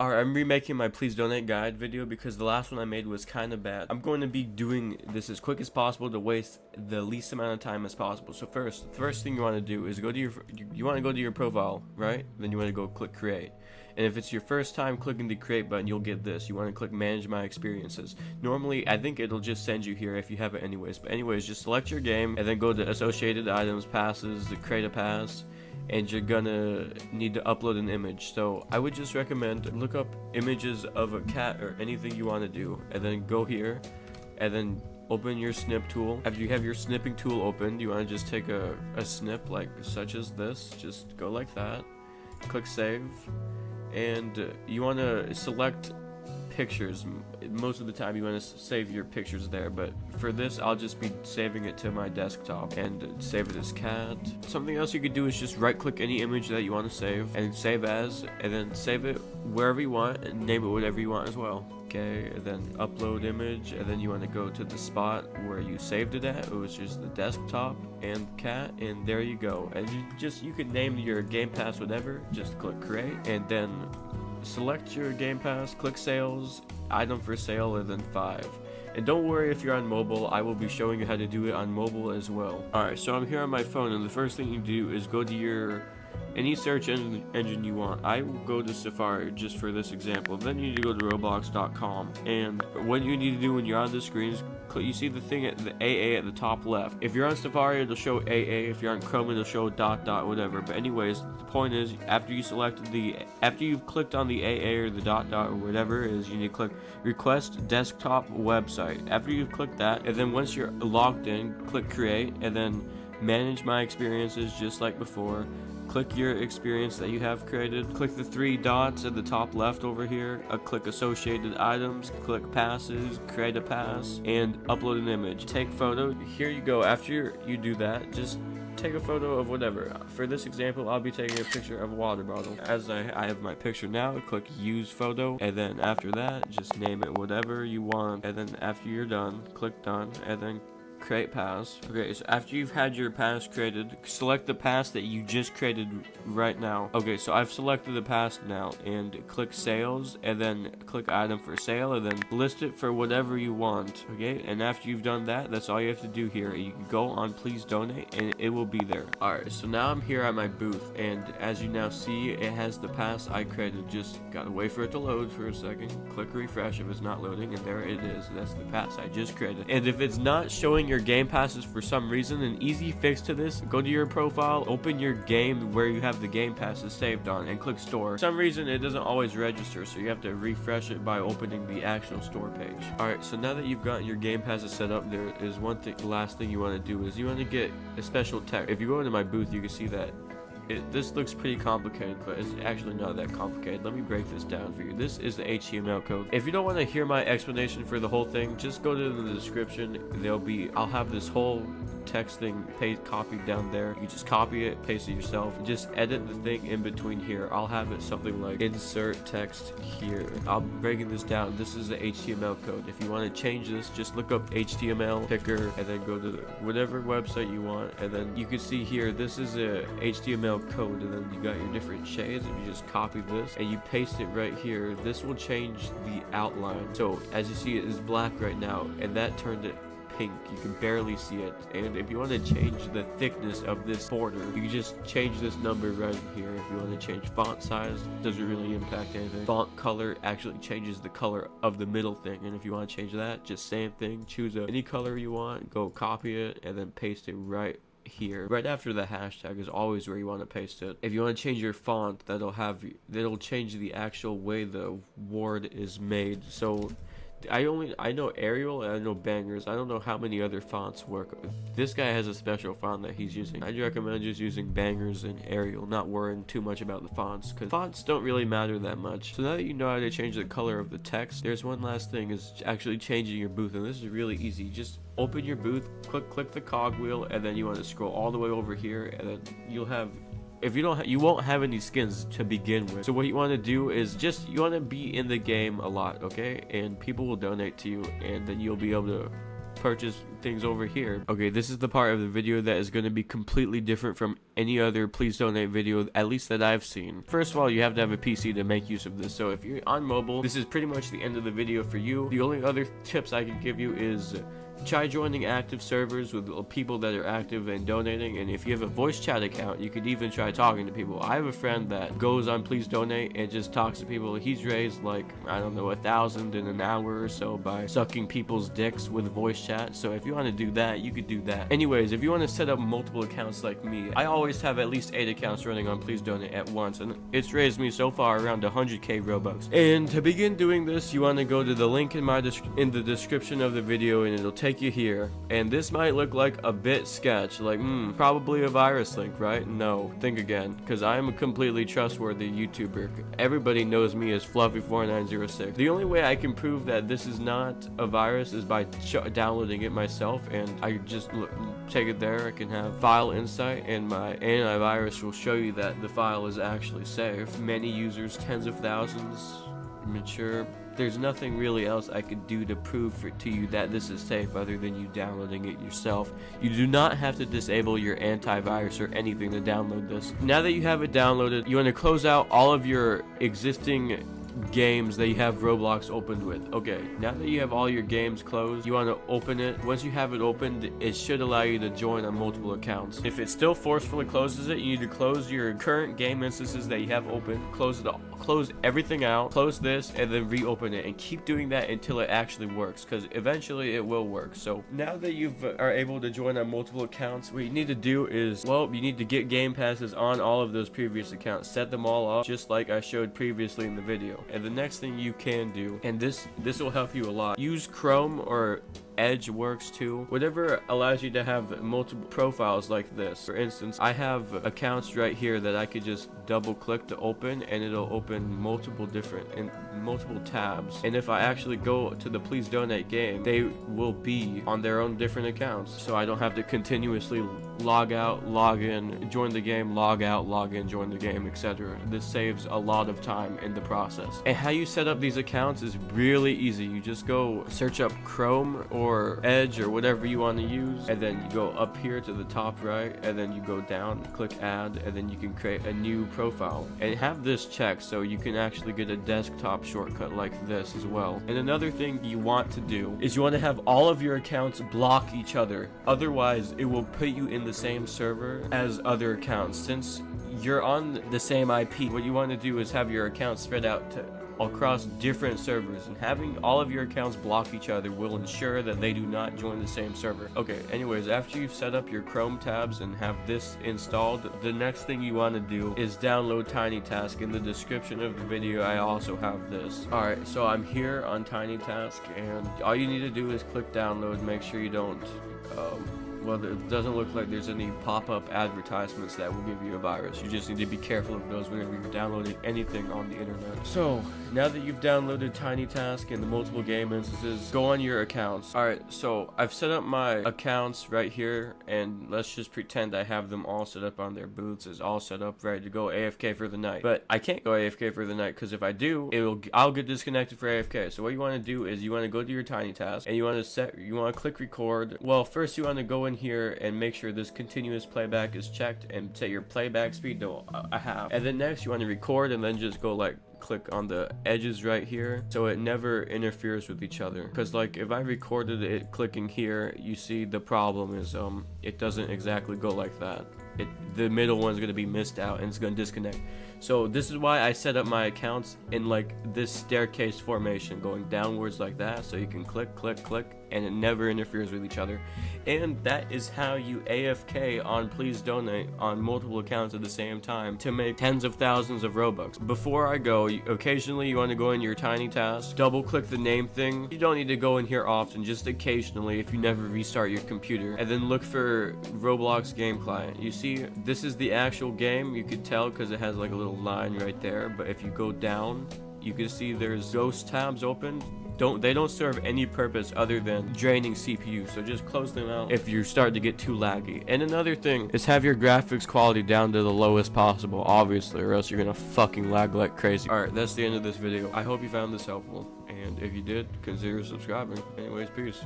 Alright, I'm remaking my please donate guide video because the last one I made was kind of bad. I'm going to be doing this as quick as possible to waste the least amount of time as possible. So the first thing you want to do is go to you want to go to your profile, right? Then you want to go click create. And if it's your first time clicking the create button, you'll get this. You want to click manage my experiences. Normally, I think it'll just send you here if you have it anyways. But anyways, just select your game and then go to associated items, passes, the create a pass. And you're gonna need to upload an image. So I would just recommend look up images of a cat or anything you want to do, and then go here and then open your snip tool. After you have your snipping tool opened, you want to just take a snip like such as this. Just go like that, click save, and you want to select pictures. Most of the time you want to save your pictures there, but for this I'll just be saving it to my desktop and save it as cat. Something else you could do is just right click any image that you want to save and save as, and then save it wherever you want and name it whatever you want as well. Okay, and then upload image, and then you want to go to the spot where you saved it at, which is the desktop and cat, and there you go. And you can name your game pass whatever, just click create, and then select your game pass, click sales, item for sale, and then 5. And don't worry if you're on mobile, I will be showing you how to do it on mobile as well. Alright, so I'm here on my phone, and the first thing you do is go to any search engine you want. I will go to Safari just for this example. Then you need to go to roblox.com, and what you need to do when you're on the screen is you see the thing at the AA at the top left. If you're on Safari, it'll show AA. If you're on Chrome, it'll show ... whatever. But anyways, the point is, after you've clicked on the AA or the ... or whatever it is, you need to click request desktop website. After you've clicked that, and then once you're logged in, click create, and then manage my experiences just like before. Click your experience that you have created. Click the 3 dots at the top left over here. Click associated items. Click passes, create a pass, and upload an image. Take photo. Here you go. After you do that, just take a photo of whatever. For this example, I'll be taking a picture of a water bottle. As I have my picture now, click use photo, and then after that, just name it whatever you want. And then after you're done, click done, and then create pass. Okay, so after you've had your pass created, select the pass that you just created right now. Okay, so I've selected the pass now, and click sales, and then click item for sale, and then list it for whatever you want. Okay, and after you've done that, that's all you have to do here. You can go on please donate, and it will be there. Alright, so now I'm here at my booth, and as you now see, it has the pass I created. Just gotta wait for it to load for a second. Click refresh if it's not loading, and there it is. That's the pass I just created. And if it's not showing your game passes for some reason, an easy fix to this: go to your profile, open your game where you have the game passes saved on, and click store. For some reason it doesn't always register, so you have to refresh it by opening the actual store page. Alright, so now that you've gotten your game passes set up, there is last thing you want to do is you want to get a special text. If you go into my booth, you can see that this looks pretty complicated, but it's actually not that complicated. Let me break this down for you. This is the HTML code. If you don't want to hear my explanation for the whole thing, just go to the description. I'll have this whole text thing copied down there. You just copy it, paste it yourself, just edit the thing in between here. I'll have it something like insert text here. I'm breaking this down. This is the HTML code. If you want to change this, just look up HTML picker and then go to whatever website you want, and then you can see here this is a HTML code, and then you got your different shades. If you just copy this and you paste it right here, this will change the outline. So as you see, it is black right now, and that turned it pink. You can barely see it. And if you want to change the thickness of this border, you can just change this number right here. If you want to change font size, doesn't really impact anything. Font color actually changes the color of the middle thing, and if you want to change that, just same thing, choose any color you want, go copy it, and then paste it right here. Right after the hashtag is always where you want to paste it. If you want to change your font, that'll change the actual way the word is made. So I know Arial and I know Bangers. I don't know how many other fonts work. This guy has a special font that he's using. I'd recommend just using Bangers and Arial, not worrying too much about the fonts, because fonts don't really matter that much. So now that you know how to change the color of the text, there's one last thing, is actually changing your booth, and this is really easy. Just open your booth, click the cogwheel, and then you want to scroll all the way over here, and then you'll have, if you won't have any skins to begin with. So what you want to do is you want to be in the game a lot, okay? And people will donate to you, and then you'll be able to purchase things over here. Okay, this is the part of the video that is going to be completely different from any other please donate video, at least that I've seen. First of all, you have to have a PC to make use of this, so if you're on mobile, this is pretty much the end of the video for you. The only other tips I can give you is try joining active servers with people that are active and donating, and if you have a voice chat account, you could even try talking to people. I have a friend that goes on please donate and just talks to people. He's raised like, I don't know, 1,000 in an hour or so by sucking people's dicks with voice chat. So if you want to do that, you could do that. Anyways, if you want to set up multiple accounts like me, I always have at least 8 accounts running on please donate at once, and it's raised me so far around 100k Robux. And to begin doing this, you want to go to the link in the description of the video, and it'll take you here. And this might look like a bit sketch, like probably a virus link, right? No, think again, because I'm a completely trustworthy YouTuber. Everybody knows me as Fluffy4906. The only way I can prove that this is not a virus is by downloading it myself, and I just take it there. I can have file insight, and my antivirus will show you that the file is actually safe. Many users, tens of thousands, mature. There's nothing really else I could do to prove to you that this is safe other than you downloading it yourself. You do not have to disable your antivirus or anything to download this. Now that you have it downloaded, you want to close out all of your existing games that you have Roblox opened with. Okay, now that you have all your games closed, you want to open it. Once you have it opened, it should allow you to join on multiple accounts. If it still forcefully closes it, you need to close your current game instances that you have open, close it all, close everything out, close this, and then reopen it, and keep doing that until it actually works, because eventually it will work. So now that you are able to join on multiple accounts, what you need to do is, well, you need to get game passes on all of those previous accounts, set them all up just like I showed previously in the video. And the next thing you can do, and this will help you a lot, use Chrome or Edge works too. Whatever allows you to have multiple profiles like this. For instance, I have accounts right here that I could just double click to open, and it'll open multiple tabs. And if I actually go to the please donate game, they will be on their own different accounts, so I don't have to continuously log out, log in, join the game, log out, log in, join the game, etc. This saves a lot of time in the process. And how you set up these accounts is really easy. You just go search up Chrome or Edge or whatever you want to use, and then you go up here to the top right, and then you go down, click add, and then you can create a new profile and have this checked so you can actually get a desktop shortcut like this as well. And another thing you want to do is you want to have all of your accounts block each other, otherwise it will put you in the same server as other accounts. Since you're on the same IP, what you want to do is have your accounts spread out across different servers, and having all of your accounts block each other will ensure that they do not join the same server. Okay, anyways, after you've set up your Chrome tabs and have this installed, the next thing you want to do is download Tiny Task. In the description of the video, I also have this. Alright, so I'm here on Tiny Task, and all you need to do is click download. Make sure you don't well, it doesn't look like there's any pop-up advertisements that will give you a virus. You just need to be careful of those whenever you're downloading anything on the internet. So, now that you've downloaded Tiny Task and the multiple game instances, go on your accounts. Alright, so I've set up my accounts right here, and let's just pretend I have them all set up on their booths. It's all set up, ready to go AFK for the night. But I can't go AFK for the night, because if I do, I'll get disconnected for AFK. So what you want to do is you want to go to your Tiny Task, and you want to click record. Well, first you want to go in here and make sure this continuous playback is checked and set your playback speed to a half. And then next you want to record, and then just go like click on the edges right here so it never interferes with each other. Because like if I recorded it clicking here, you see the problem is it doesn't exactly go like that. The middle one's going to be missed out and it's going to disconnect. So this is why I set up my accounts in like this staircase formation, going downwards like that, so you can click, click, click, and it never interferes with each other. And that is how you AFK on Please Donate on multiple accounts at the same time to make tens of thousands of Robux. Before I go, occasionally you want to go in your Tiny Task, double click the name thing. You don't need to go in here often, just occasionally if you never restart your computer, and then look for Roblox game client. You see, this is the actual game. You could tell because it has like a little line right there, but if you go down, you can see there's ghost tabs open. They don't serve any purpose other than draining CPU, so just close them out if you start to get too laggy. And another thing is have your graphics quality down to the lowest possible, obviously, or else you're gonna fucking lag like crazy. Alright, that's the end of this video. I hope you found this helpful, and if you did, consider subscribing. Anyways, peace.